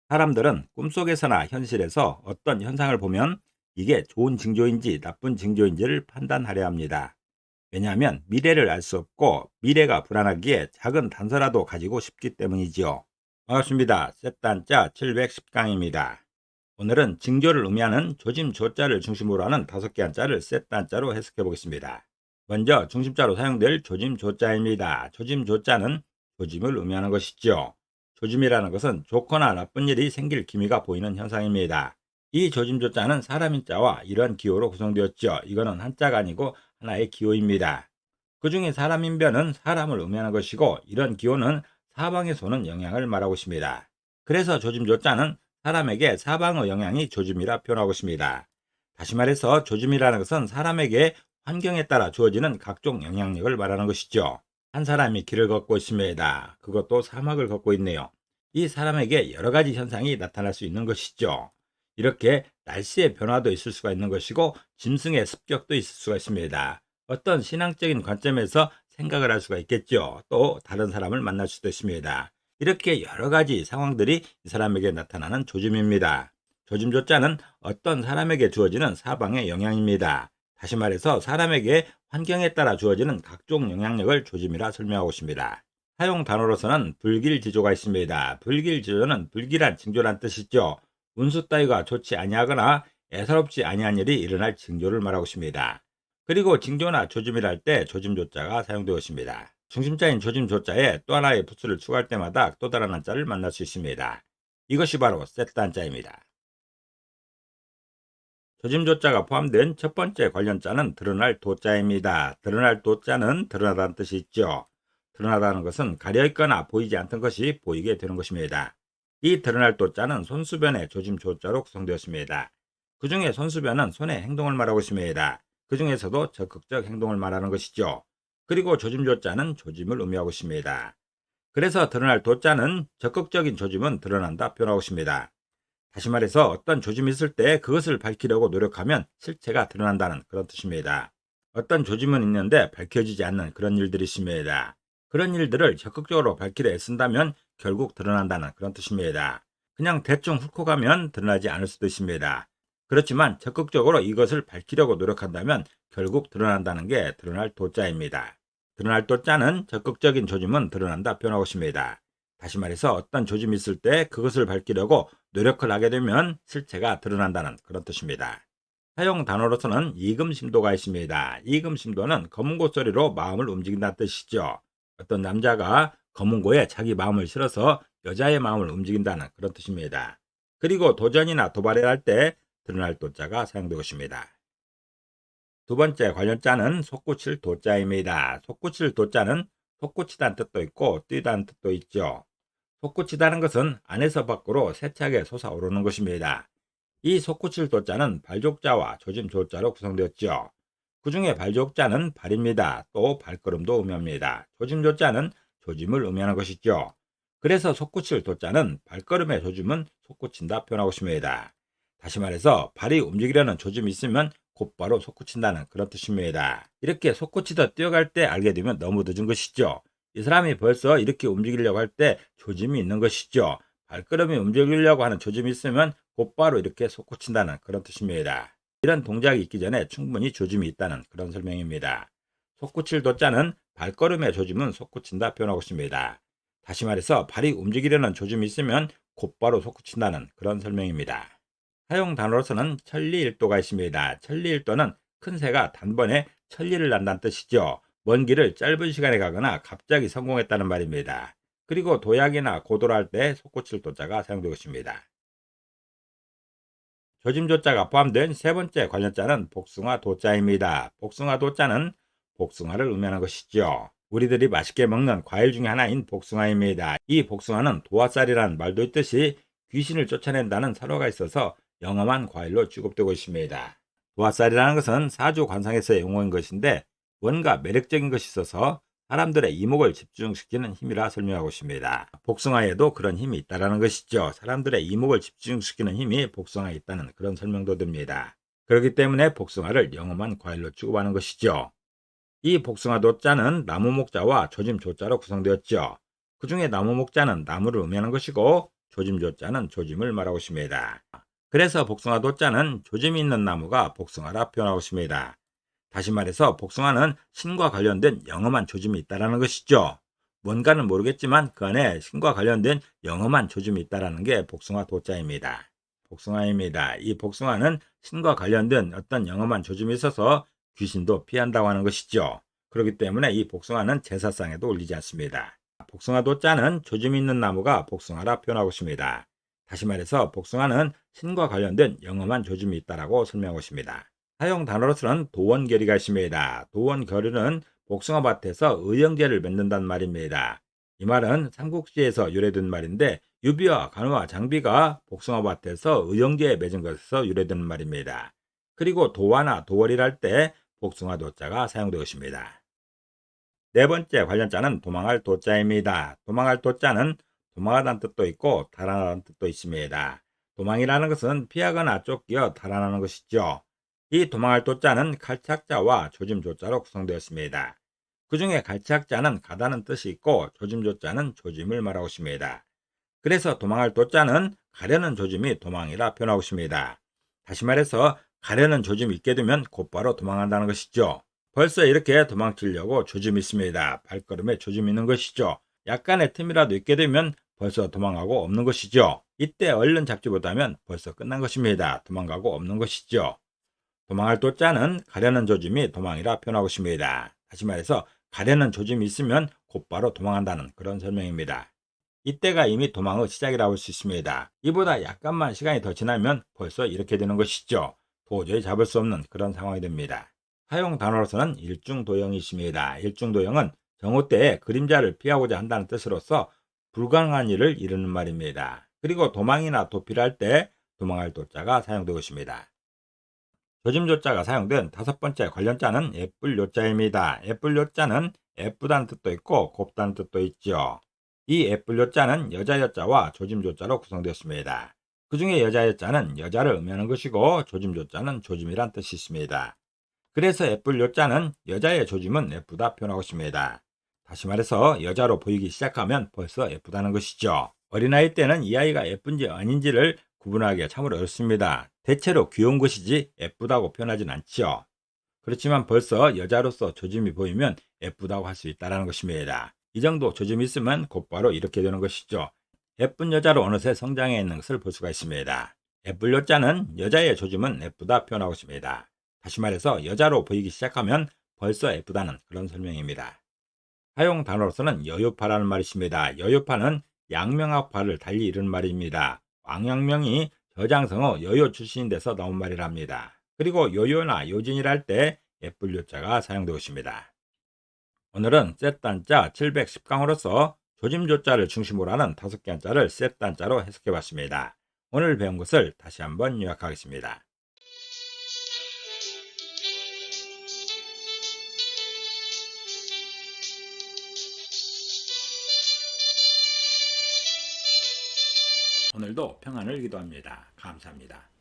사람들은 꿈속에서나 현실에서 어떤 현상을 보면 이게 좋은 징조인지 나쁜 징조인지를 판단하려 합니다. 왜냐하면 미래를 알 수 없고 미래가 불안하기에 작은 단서라도 가지고 싶기 때문이지요. 반갑습니다. 셋단자 710강입니다. 오늘은 징조를 의미하는 조짐조자를 중심으로 하는 5개 한자를 셋단자로 해석해 보겠습니다. 먼저 중심자로 사용될 조짐조자입니다. 조짐조자는 조짐을 의미하는 것이죠. 조짐이라는 것은 좋거나 나쁜 일이 생길 기미가 보이는 현상입니다. 이 조짐조자는 사람인 자와 이런 기호로 구성되었죠. 이거는 한자가 아니고 하나의 기호입니다. 그 중에 사람인변은 사람을 의미하는 것이고 이런 기호는 사방에서 오는 영향을 말하고 있습니다. 그래서 조짐조자는 사람에게 사방의 영향이 조짐이라 표현하고 있습니다. 다시 말해서 조짐이라는 것은 사람에게 환경에 따라 주어지는 각종 영향력을 말하는 것이죠. 한 사람이 길을 걷고 있습니다. 그것도 사막을 걷고 있네요. 이 사람에게 여러 가지 현상이 나타날 수 있는 것이죠. 이렇게 날씨의 변화도 있을 수가 있는 것이고 짐승의 습격도 있을 수가 있습니다. 어떤 신앙적인 관점에서 생각을 할 수가 있겠죠. 또 다른 사람을 만날 수도 있습니다. 이렇게 여러 가지 상황들이 이 사람에게 나타나는 조짐입니다. 조짐조자는 어떤 사람에게 주어지는 사방의 영향입니다. 다시 말해서 사람에게 환경에 따라 주어지는 각종 영향력을 조짐이라 설명하고 있습니다. 사용 단어로서는 불길지조가 있습니다. 불길지조는 불길한 징조란 뜻이죠. 운수 따위가 좋지 아니하거나 애사롭지 아니한 일이 일어날 징조를 말하고 있습니다. 그리고 징조나 조짐이라 할 때 조짐조자가 사용되어 있습니다. 중심자인 조짐조자에 또 하나의 부수를 추가할 때마다 또 다른 한자를 만날 수 있습니다. 이것이 바로 세트 한자입니다. 조짐조자가 포함된 첫 번째 관련자는 드러날 도자입니다. 드러날 도자는 드러나다는 뜻이 있죠. 드러나다는 것은 가려있거나 보이지 않던 것이 보이게 되는 것입니다. 이 드러날 도자는 손수변의 조짐조자로 구성되었습니다. 그 중에 손수변은 손의 행동을 말하고 있습니다. 그 중에서도 적극적 행동을 말하는 것이죠. 그리고 조짐조자는 조짐을 의미하고 있습니다. 그래서 드러날 도자는 적극적인 조짐은 드러난다 표현하고 있습니다. 다시 말해서 어떤 조짐이 있을 때 그것을 밝히려고 노력하면 실체가 드러난다는 그런 뜻입니다. 어떤 조짐은 있는데 밝혀지지 않는 그런 일들이 있습니다. 그런 일들을 적극적으로 밝히려 애쓴다면 결국 드러난다는 그런 뜻입니다. 그냥 대충 훑고 가면 드러나지 않을 수도 있습니다. 그렇지만 적극적으로 이것을 밝히려고 노력한다면 결국 드러난다는 게 드러날 도자입니다. 드러날 도자는 적극적인 조짐은 드러난다 표현하고 있습니다. 다시 말해서 어떤 조짐이 있을 때 그것을 밝히려고 노력을 하게 되면 실체가 드러난다는 그런 뜻입니다. 사용 단어로서는 이금심도가 있습니다. 이금심도는 검은고 소리로 마음을 움직인다는 뜻이죠. 어떤 남자가 검은고에 자기 마음을 실어서 여자의 마음을 움직인다는 그런 뜻입니다. 그리고 도전이나 도발을 할 때 드러날 도자가 사용되고 있습니다. 두 번째 관련자는 솟구칠 도자입니다. 솟구칠 도자는 솟구치다는 뜻도 있고 뛰다는 뜻도 있죠. 솟구치다는 것은 안에서 밖으로 세차게 솟아오르는 것입니다. 이 솟구칠 도자는 발족자와 조짐조자로 구성되었죠. 그 중에 발족자는 발입니다. 또 발걸음도 의미합니다. 조짐조자는 조짐을 의미하는 것이죠. 그래서 솟구칠 도자는 발걸음의 조짐은 솟구친다 표현하고 있습니다. 다시 말해서 발이 움직이려는 조짐이 있으면 곧바로 솟구친다는 그런 뜻입니다. 이렇게 솟구치다 뛰어갈 때 알게 되면 너무 늦은 것이죠. 이 사람이 벌써 이렇게 움직이려고 할 때 조짐이 있는 것이죠. 발걸음이 움직이려고 하는 조짐이 있으면 곧바로 이렇게 솟구친다는 그런 뜻입니다. 이런 동작이 있기 전에 충분히 조짐이 있다는 그런 설명입니다. 솟구칠 도자는 발걸음의 조짐은 솟구친다 표현하고 있습니다. 다시 말해서 발이 움직이려는 조짐이 있으면 곧바로 솟구친다는 그런 설명입니다. 사용 단어로서는 천리일도가 있습니다. 천리일도는 큰 새가 단번에 천리를 난다는 뜻이죠. 먼 길을 짧은 시간에 가거나 갑자기 성공했다는 말입니다. 그리고 도약이나 고도를 할 때 솟구칠 도자가 사용되고 있습니다. 조짐조자가 포함된 세 번째 관련자는 복숭아 도자입니다. 복숭아 도자는 복숭아를 의미하는 것이죠. 우리들이 맛있게 먹는 과일 중에 하나인 복숭아입니다. 이 복숭아는 도화살이라는 말도 있듯이 귀신을 쫓아낸다는 설화가 있어서 영험한 과일로 취급되고 있습니다. 도화살이라는 것은 사주 관상에서의 용어인 것인데 뭔가 매력적인 것이 있어서 사람들의 이목을 집중시키는 힘이라 설명하고 있습니다. 복숭아에도 그런 힘이 있다는 것이죠. 사람들의 이목을 집중시키는 힘이 복숭아에 있다는 그런 설명도 됩니다. 그렇기 때문에 복숭아를 영험한 과일로 취급하는 것이죠. 이 복숭아 도자는 나무 목자와 조짐 조자로 구성되었죠. 그 중에 나무 목자는 나무를 의미하는 것이고 조짐 조자는 조짐을 말하고 있습니다. 그래서 복숭아 도자는 조짐이 있는 나무가 복숭아라 표현하고 있습니다. 다시 말해서 복숭아는 신과 관련된 영험한 조짐이 있다는 것이죠. 뭔가는 모르겠지만 그 안에 신과 관련된 영험한 조짐이 있다는 게 복숭아 도자입니다. 복숭아입니다. 이 복숭아는 신과 관련된 어떤 영험한 조짐이 있어서 귀신도 피한다고 하는 것이죠. 그렇기 때문에 이 복숭아는 제사상에도 올리지 않습니다. 복숭아 도자는 조짐이 있는 나무가 복숭아라 표현하고 있습니다. 다시 말해서 복숭아는 신과 관련된 영험한 조짐이 있다고 설명하고 있습니다. 사용 단어로서는 도원결의가 있습니다. 도원결의는 복숭아밭에서 의형제를 맺는다는 말입니다. 이 말은 삼국시에서 유래된 말인데 유비와 관우와 장비가 복숭아밭에서 의형제에 맺은 것에서 유래된 말입니다. 그리고 도화나 도월이랄 때 복숭아 도자가 사용되고 있습니다. 네 번째 관련자는 도망할 도자입니다. 도망할 도자는 도망하다는 뜻도 있고 달아나는 뜻도 있습니다. 도망이라는 것은 피하거나 쫓겨 달아나는 것이죠. 이 도망할 도자는 칼착자와 조짐조자로 구성되었습니다. 그 중에 칼착자는 가다는 뜻이 있고 조짐조자는 조짐을 말하고 있습니다. 그래서 도망할 도자는 가려는 조짐이 도망이라 표현하고 있습니다. 다시 말해서 가려는 조짐이 있게 되면 곧바로 도망한다는 것이죠. 벌써 이렇게 도망치려고 조짐이 있습니다. 발걸음에 조짐이 있는 것이죠. 약간의 틈이라도 있게 되면 벌써 도망가고 없는 것이죠. 이때 얼른 잡지 못하면 벌써 끝난 것입니다. 도망가고 없는 것이죠. 도망할 도자는 가려는 조짐이 도망이라 표현하고 있습니다. 다시 말해서 가려는 조짐이 있으면 곧바로 도망한다는 그런 설명입니다. 이때가 이미 도망의 시작이라고 할 수 있습니다. 이보다 약간만 시간이 더 지나면 벌써 이렇게 되는 것이죠. 도저히 잡을 수 없는 그런 상황이 됩니다. 사용 단어로서는 일중도형이 있습니다. 일중도형은 정오 때에 그림자를 피하고자 한다는 뜻으로서 불가능한 일을 이루는 말입니다. 그리고 도망이나 도피를 할 때 도망할 도자가 사용되고 있습니다. 조짐조자가 사용된 다섯 번째 관련자는 예쁠 요자입니다. 예쁠 요자는 예쁘다는 뜻도 있고 곱다는 뜻도 있죠. 이 예쁠 요자는 여자 여자와 조짐조자로 구성되었습니다. 그 중에 여자 여자는 여자를 의미하는 것이고 조짐조자는 조짐이란 뜻이 있습니다. 그래서 예쁠 요자는 여자의 조짐은 예쁘다 표현하고 있습니다. 다시 말해서 여자로 보이기 시작하면 벌써 예쁘다는 것이죠. 어린아이 때는 이 아이가 예쁜지 아닌지를 구분하기가 참으로 어렵습니다. 대체로 귀여운 것이지 예쁘다고 표현하진 않지요. 그렇지만 벌써 여자로서 조짐이 보이면 예쁘다고 할 수 있다는 것입니다. 이 정도 조짐이 있으면 곧바로 이렇게 되는 것이죠. 예쁜 여자로 어느새 성장해 있는 것을 볼 수가 있습니다. 예쁠 여자는 여자의 조짐은 예쁘다 표현하고 있습니다. 다시 말해서 여자로 보이기 시작하면 벌써 예쁘다는 그런 설명입니다. 사용 단어로서는 여유파라는 말이 있습니다. 여유파는 양명학파를 달리 이르는 말입니다. 왕양명이 저장성어 여요 출신인 데서 나온 말이랍니다. 그리고 요요나 요진이랄 때 예쁠 요자가 사용되고 있습니다. 오늘은 셋단자 710강으로서 조짐조자를 중심으로 하는 5개 한자를 셋단자로 해석해봤습니다. 오늘 배운 것을 다시 한번 요약하겠습니다. 오늘도 평안을 기도합니다. 감사합니다.